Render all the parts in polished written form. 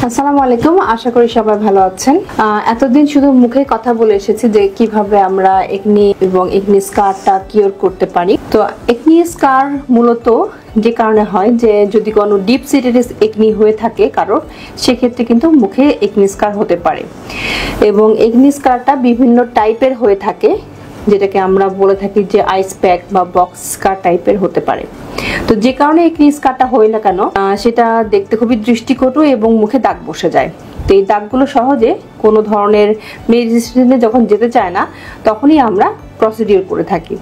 আসসালামু আলাইকুম, আশা করি সবাই ভালো আছেন। এতদিন শুধু মুখে কথা বলে এসেছি যে কিভাবে আমরা একনি এবং একনি স্কারটা কিওর করতে পারি। তো একনি স্কার মূলত যে কারণে হয় যে যদি কোনো ডিপ সিটেড একনি হয়ে থাকে কারো, সেক্ষেত্রে কিন্তু মুখে একনি স্কার হতে পারে এবং একনি স্কারটা বিভিন্ন টাইপের হয়ে থাকে, যেটাকে আমরা বলে থাকি যে আইস প্যাক বা বক্স স্কার টাইপের হতে পারে। তো যে কারণে একনি স্কারটা হয় না কেন, সেটা দেখতে খুবই দৃষ্টিকটু এবং মুখে দাগ বসে যায়। তো এই দাগগুলো সহজে কোনো ধরনের মেডিসিনে যখন যেতে চায় না, তখনই আমরা প্রসিডিওর করে থাকি।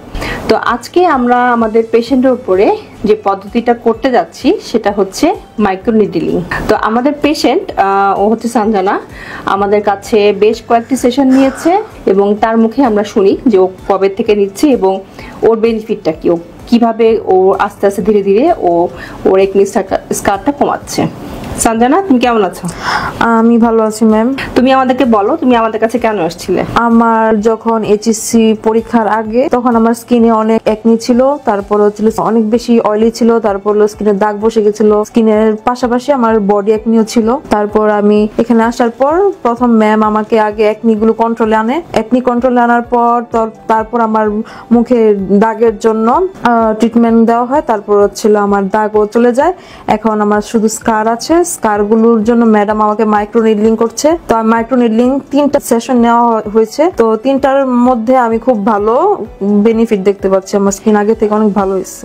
তো আজকে আমরা আমাদের পেশেন্টের উপরে যে পদ্ধতিটা করতে যাচ্ছি সেটা হচ্ছে মাইক্রো নিডলিং। তো আমাদের পেশেন্ট ও হচ্ছে সঞ্জনা, আমাদের কাছে বেশ কয়েকটি সেশন নিয়েছে এবং তার মুখে আমরা শুনি যে ও কবে থেকে নিচ্ছে এবং ওর বেনিফিটটা কি, ও কিভাবে ও আস্তে আস্তে ধীরে ধীরে ওর একনি স্কারটা কমাচ্ছে। সঞ্জনা, তুমি কেমন আছো? আমি ভালো আছি ম্যাম। তুমি আমাদেরকে বলো, তুমি আমাদের কাছে কেন আসছিলে? আমার যখন এইচএসসি পরীক্ষার আগে তখন আমার স্কিনে অনেক একনি ছিল, তারপর হচ্ছিল অনেক বেশি অয়েলি ছিল, তারপর স্কিনে দাগ বসে গেছিল, স্কিনের পাশাপাশি আমার বডি একনিও ছিল। তারপর আমি এখানে আসার পর প্রথম ম্যাম আমাকে আগে একনি গুলো কন্ট্রোলে আনে, একনি কন্ট্রোলে আনার পর তারপর আমার মুখে দাগের জন্য ট্রিটমেন্ট দেওয়া হয়। তারপর হচ্ছিল আমার দাগও চলে যায়। এখন আমার শুধু স্কার আছে, স্কারগুলোর জন্য ম্যাডাম আমাকে মাইক্রো নিডলিং করছে। তো মাইক্রো নিডলিং 3টা সেশন নেওয়া হয়েছে। তো 3টার মধ্যে আমি খুব ভালো বেনিফিট দেখতে পাচ্ছি, আমার স্কিন আগে থেকে অনেক ভালো হয়েছে।